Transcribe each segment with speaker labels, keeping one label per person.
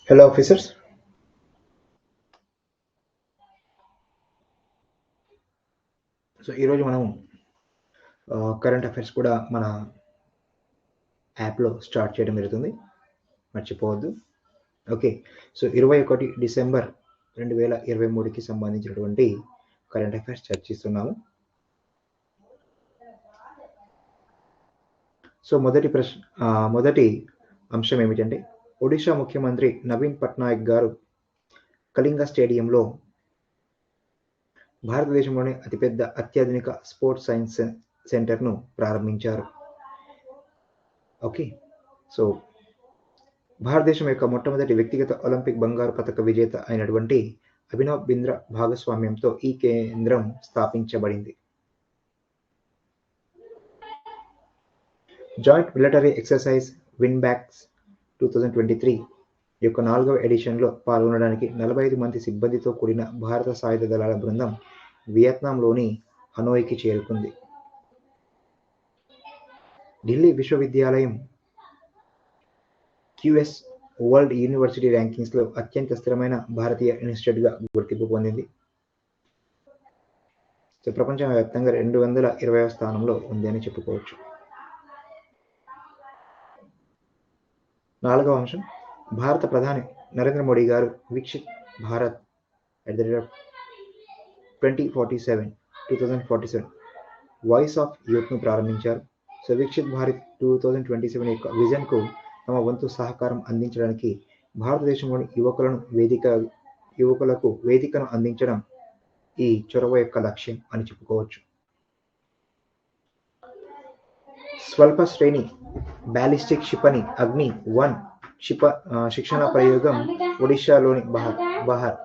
Speaker 1: Hello officers. So ఈరోజు మనం current affairs కూడా మన యాప్లో స్టార్ట్ చేయడం జరుగుతుంది, మర్చిపోవద్దు. ఓకే, సో 21 డిసెంబర్ 2023కి సంబంధించినటువంటి కరెంట్ అఫైర్స్ చర్చిస్తున్నాము. సో మొదటి అంశం ఏమిటంటే, ఒడిషా ముఖ్యమంత్రి నవీన్ పట్నాయక్ గారు కళింగ స్టేడియంలో భారతదేశంలోనే అతిపెద్ద అత్యాధునిక స్పోర్ట్స్ సైన్స్ సెంటర్ను ప్రారంభించారు. ఓకే, సో భారతదేశం యొక్క మొట్టమొదటి వ్యక్తిగత ఒలింపిక్ బంగారు పతక విజేత అయినటువంటి అభినవ్ బింద్రా భాగస్వామ్యంతో ఈ కేంద్రం స్థాపించబడింది. Joint military exercise win backs 2023 యొక్క 4వ ఎడిషన్లో పాల్గొనడానికి 45 మంది సిబ్బందితో కూడిన భారత సాయుధ దళాల బృందం వియత్నాంలోని హనోయికి చేరుకుంది. ఢిల్లీ విశ్వవిద్యాలయం QS వరల్డ్ యూనివర్సిటీ ర్యాంకింగ్స్లో అత్యంత స్థిరమైన భారతీయ ఇన్స్టిట్యూట్గా గుర్తింపు పొందింది. సో ప్రపంచవ్యాప్తంగా 220వ స్థానంలో ఉంది అని చెప్పుకోవచ్చు. 4వ అంశం, భారత ప్రధాని నరేంద్ర మోడీ గారు వికసిత్ భారత్ @2047 వాయిస్ ఆఫ్ యూత్ను ప్రారంభించారు. సో వికసిత్ భారత్ 2027 యొక్క విజన్కు తమ వంతు సహకారం అందించడానికి భారతదేశంలోని యువకులకు వేదికను అందించడం ఈ చొరవ యొక్క లక్ష్యం అని చెప్పుకోవచ్చు. స్వల్ప శ్రేణి బ్యాలిస్టిక్ క్షిపణి అగ్ని-1 శిక్షణ ప్రయోగం ఒడిషాలోని బహార్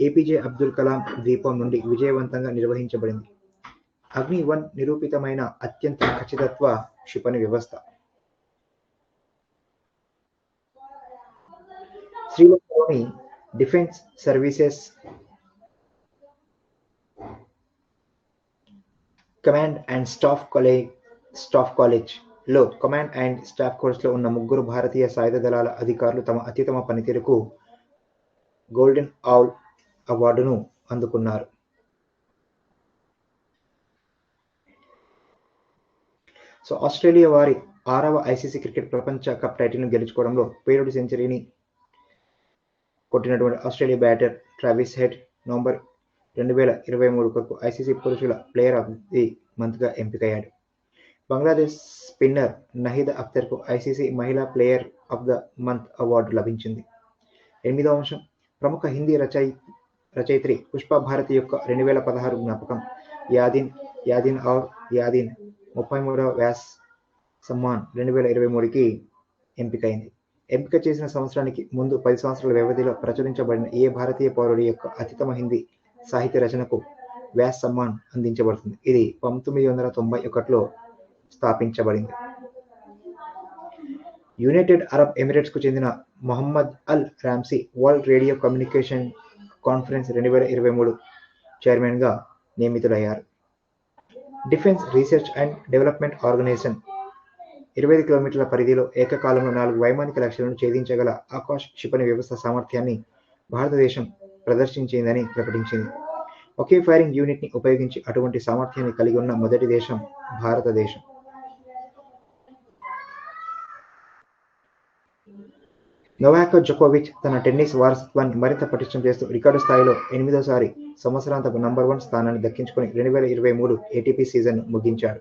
Speaker 1: APJ అబ్దుల్ కలాం ద్వీపం నుండి విజయవంతంగా నిర్వహించబడింది. అగ్ని-1 నిరూపితమైన అత్యంత ఖచ్చితత్వ క్షిపణి వ్యవస్థ. శ్రీలంకలోని defence services command and staff college లో కమాండ్ అండ్ స్టాఫ్ కోర్సులో ఉన్న 3 భారతీయ సాయుధ దళాల అధికారులు తమ అత్యుత్తమ పనితీరుకు గోల్డెన్ ఔల్ అవార్డును అందుకున్నారు. సో ఆస్ట్రేలియా వారి 6వ ICC క్రికెట్ ప్రపంచ కప్ టైటిల్ను గెలుచుకోవడంలో పేలుడు సెంచరీని కొట్టినటువంటి Australia batter Travis Head November 2023 కొరకు ICC పురుషుల ప్లేయర్ ఆఫ్ ది మంత్గా ఎంపికయ్యాడు. బంగ్లాదేశ్ స్పిన్నర్ నహీద్ అఖ్తర్కు ICC మహిళా player of the month award లభించింది. 8వ అంశం, ప్రముఖ హిందీ రచయిత్రి పుష్ప భారతి యొక్క 2016 జ్ఞాపకం యాదిన్ ఔర్ యాదిన్ 33వ వ్యాస్ సమ్మాన్ 2023కి ఎంపికైంది. ఎంపిక చేసిన సంవత్సరానికి ముందు 10 సంవత్సరాల వ్యవధిలో ప్రచురించబడిన ఏ భారతీయ పౌరుడి యొక్క అత్యుత్తమ హిందీ సాహిత్య రచనకు వ్యాస్ సమ్మాన్ అందించబడుతుంది. ఇది 1991లో స్థాపించబడింది. యునైటెడ్ అరబ్ ఎమిరేట్స్కు చెందిన Mohammed Al Ramsi world radio communication conference 2023 చైర్మన్గా నియమితులయ్యారు. Defence research and development organisation 25 కిలోమీటర్ల పరిధిలో ఏకకాలంలో 4 వైమానిక లక్ష్యాలను ఛేదించగల ఆకాశ్ క్షిపణి వ్యవస్థ సామర్థ్యాన్ని భారతదేశం ప్రదర్శించిందని ప్రకటించింది. ఒకే ఫైరింగ్ యూనిట్ని ఉపయోగించి అటువంటి సామర్థ్యాన్ని కలిగి ఉన్న మొదటి దేశం భారతదేశం. నోవాక్ జోకోవిచ్ తన టెన్నిస్ వారసత్వాన్ని మరింత పటిష్టం చేస్తూ రికార్డు స్థాయిలో 8వసారి సంవత్సరాంతపు నంబర్ 1 స్థానాన్ని దక్కించుకొని 2023 ATP సీజన్ ముగించాడు.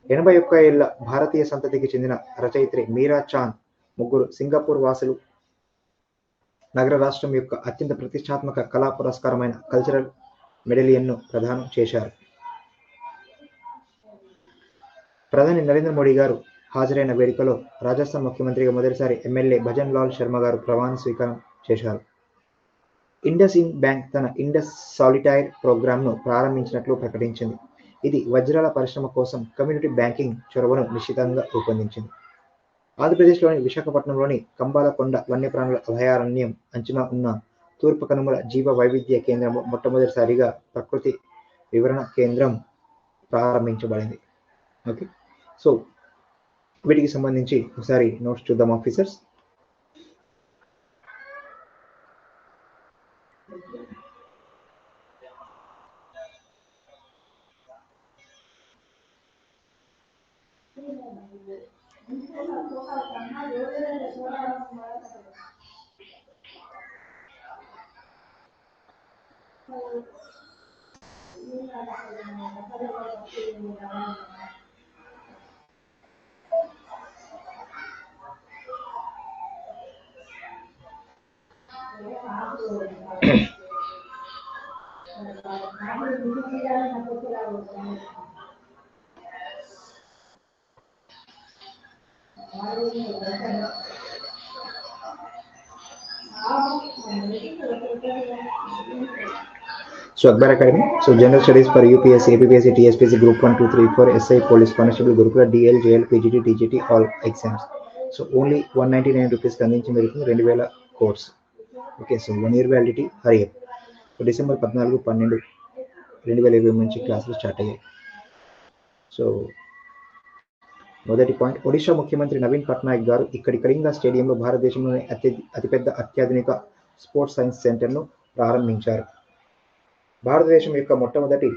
Speaker 1: 81 ఏళ్ల భారతీయ సంతతికి చెందిన రచయిత్రి మీరా చాంద్ 3 సింగపూర్ వాసులు నగర రాష్ట్రం యొక్క అత్యంత ప్రతిష్టాత్మక కళా పురస్కారమైన కల్చరల్ మెడలియన్ను ప్రదానం చేశారు. ప్రధాని నరేంద్ర మోడీ గారు హాజరైన వేడుకలో రాజస్థాన్ ముఖ్యమంత్రిగా మొదటిసారి ఎమ్మెల్యే భజన్ లాల్ శర్మ గారు ప్రమాణ స్వీకారం చేశారు. ఇండస్ ఇండ్ బ్యాంక్ తన ఇండస్ సాలిటైర్ ప్రోగ్రామ్ను ప్రారంభించినట్లు ప్రకటించింది. ఇది వజ్రాల పరిశ్రమ కోసం కమ్యూనిటీ బ్యాంకింగ్ చొరవను నిశ్చితంగా రూపొందించింది. ఆంధ్రప్రదేశ్లోని విశాఖపట్నంలోని కంబాలకొండ వన్యప్రాణుల అభయారణ్యం అంచున ఉన్న తూర్పు కనుమల జీవ వైవిధ్య కేంద్రంలో మొట్టమొదటిసారిగా ప్రకృతి వివరణ కేంద్రం ప్రారంభించబడింది. ఓకే, సో వీటికి సంబంధించి ఒకసారి నోట్స్ చూద్దాం officers. So Akbar Academy. So General Studies for UPSC, APPSC, TSPSC, Group 1, 2, 3, 4, SI, Police Constable, Gurukula, DL, JL, PGT, TGT, all exams. So only 199 rupees అందించి జరుగుతుంది 2000 course. Okay, so 1 year validity Hari up. So December 14-12-2020 నుంచి క్లాసులు start అయ్యాయి. So మొదటి point, Odisha ముఖ్యమంత్రి నవీన్ పట్నాయక్ గారు ఇక్కడి కళింగ స్టేడియంలో భారతదేశంలోని అతిపెద్ద అత్యాధునిక స్పోర్ట్స్ సైన్స్ సెంటర్ను ప్రారంభించారు. భారతదేశం యొక్క మొట్టమొదటి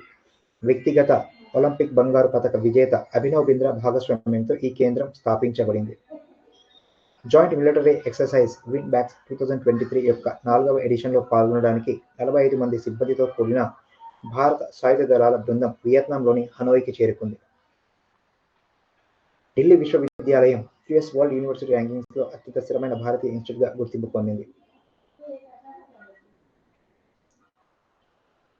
Speaker 1: వ్యక్తిగత ఒలింపిక్ బంగారు పతక విజేత అభినవ్ బింద్రా భాగస్వామ్యంతో ఈ కేంద్రం స్థాపించబడింది. Joint military exercise win backs 2023 యొక్క 4వ ఎడిషన్లో పాల్గొనడానికి 45 మంది సిబ్బందితో కూడిన భారత సాయుధ దళాల బృందం వియత్నాంలోని హనోయికి చేరుకుంది. ఢిల్లీ విశ్వవిద్యాలయం యుఎస్ వరల్డ్ యూనివర్సిటీ ర్యాంకింగ్స్లో అత్యంత స్థిరమైన భారతీయ ఇన్స్టిట్యూట్గా గుర్తింపు పొందింది.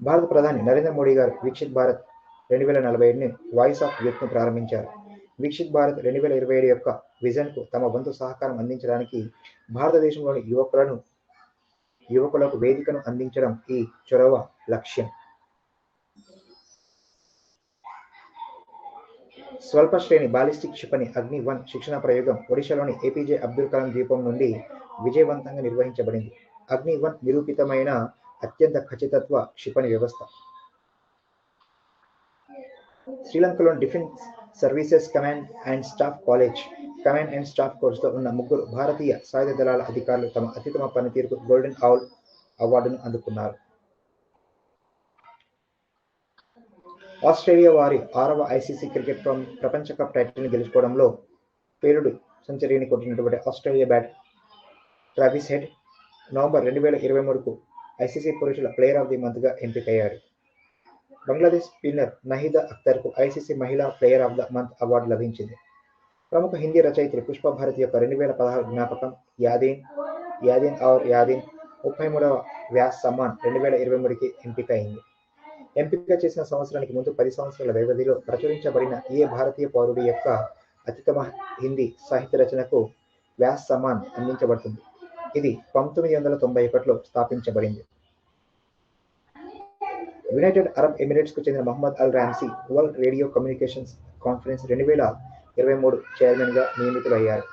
Speaker 1: భారత ప్రధాని నరేంద్ర మోడీ గారు వికసిత్ భారత్ 2047ని వాయిస్ ఆఫ్ యూత్ను ప్రారంభించారు. వికసిత్ భారత్ 2027 యొక్క విజన్కు తమ వంతు సహకారం అందించడానికి భారతదేశంలోని యువకులకు వేదికను అందించడం ఈ చొరవ లక్ష్యం. స్వల్ప శ్రేణి బాలిస్టిక్ క్షిపణి అగ్ని-1 శిక్షణ ప్రయోగం ఒడిశాలోని ఏపీజే అబ్దుల్ కలాం ద్వీపం నుండి విజయవంతంగా నిర్వహించబడింది. అగ్ని-1 నిరూపితమైన అత్యంత ఖచ్చితత్వ క్షిపణి వ్యవస్థ. శ్రీలంకలోని defence services command and staff college command and staff కోర్సులో ఉన్న 3 భారతీయ సాయుధ దళాల అధికారులు తమ అత్యుత్తమ పనితీరుకు గోల్డెన్ ఔల్ అవార్డును అందుకున్నారు. ఆస్ట్రేలియా వారి 6వ ఐసీసీ క్రికెట్ ప్రపంచ కప్ టైటిల్ని గెలుచుకోవడంలో పేలుడు సెంచరీని కొట్టినటువంటి Australia batter Travis Head November 2023కు ఐసీసీ పురుషుల ప్లేయర్ ఆఫ్ ది మంత్గా ఎంపికయ్యారు. బంగ్లాదేశ్ స్పిన్నర్ నహీదా అఖ్తర్కు ఐసీసీ మహిళా player of the month award లభించింది. ప్రముఖ హిందీ రచయిత్రి పుష్పభారతి యొక్క 2016 జ్ఞాపకం యాదీన్ ఔర్ యాదీన్ 33వ వ్యాస్ సమ్మాన్ 2023కి ఎంపికైంది. ఎంపిక చేసిన సంవత్సరానికి ముందు 10 సంవత్సరాల వ్యవధిలో ప్రచురించబడిన ఏ భారతీయ పౌరుడి యొక్క అత్యుత్తమ హిందీ సాహిత్య రచనకు వ్యాస్ సమ్మాన్ అందించబడుతుంది. ఇది 1991లో స్థాపించబడింది. యునైటెడ్ అరబ్ ఎమిరేట్స్ కు చెందిన Mohammed Al Ramsi world radio communications conference 2023 chairman గా నియమితులయ్యారు.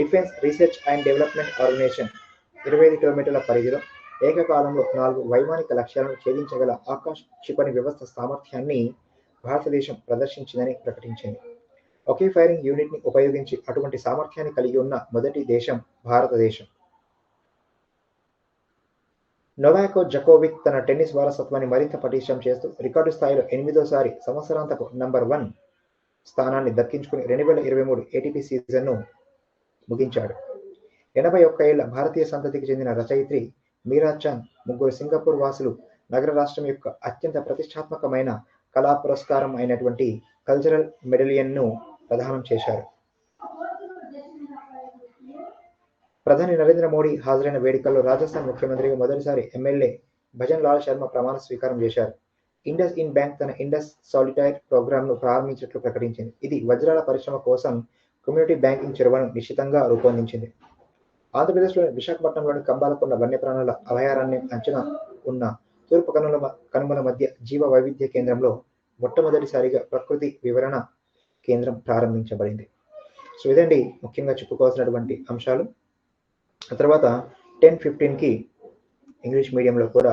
Speaker 1: Defence research and development organisation 25 కిలోమీటర్ల పరిధిలో ఏకకాలంలో 4 వైమానిక లక్ష్యాలను ఛేదించగల ఆకాశ్ క్షిపణి వ్యవస్థ సామర్థ్యాన్ని భారతదేశం ప్రదర్శించిందని ప్రకటించింది. ఒకే ఫైరింగ్ యూనిట్ ని ఉపయోగించి అటువంటి సామర్థ్యాన్ని కలిగి ఉన్న మొదటి దేశం భారతదేశం. నొవాక్ జోకోవిక్ తన టెన్నిస్ వారసత్వాన్ని మరింత పటిష్టం చేస్తూ రికార్డు స్థాయిలో 8వ సంవత్సరాంతపు నంబర్ 1 స్థానాన్ని దక్కించుకుని 2023 ఏటీపీ సీజన్ను ముగించాడు. 81 ఏళ్ల భారతీయ సంతతికి చెందిన రచయిత్రి మీరా చాంద్ 3 సింగపూర్ వాసులు నగర రాష్ట్రం యొక్క అత్యంత ప్రతిష్టాత్మకమైన కళా పురస్కారం అయినటువంటి కల్చరల్ మెడలియన్ను ప్రదానం చేశారు. ప్రధాని నరేంద్ర మోడీ హాజరైన వేడుకల్లో రాజస్థాన్ ముఖ్యమంత్రిగా మొదటిసారి ఎమ్మెల్యే భజన్ లాల్ శర్మ ప్రమాణ స్వీకారం చేశారు. ఇండస్ ఇన్ బ్యాంక్ తన ఇండస్ సాలిటైర్ ప్రోగ్రామ్ను ప్రారంభించినట్లు ప్రకటించింది. ఇది వజ్రాల పరిశ్రమ కోసం కమ్యూనిటీ బ్యాంకింగ్ చొరవను నిశ్చితంగా రూపొందించింది. ఆంధ్రప్రదేశ్లోని విశాఖపట్నంలోని కంబాలకొండ వన్యప్రాణుల అభయారణ్యం అంచనా ఉన్న తూర్పు కనుమల మధ్య జీవ వైవిధ్య కేంద్రంలో మొట్టమొదటిసారిగా ప్రకృతి వివరణ కేంద్రం ప్రారంభించబడింది. సో ఇదండి ముఖ్యంగా చెప్పుకోవాల్సినటువంటి అంశాలు. ఆ తర్వాత 10:15కి ఇంగ్లీష్ మీడియంలో కూడా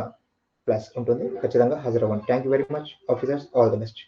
Speaker 1: క్లాస్ ఉంటుంది. ఖచ్చితంగా హాజరవ్వండి. Thank you very much officers, all the best.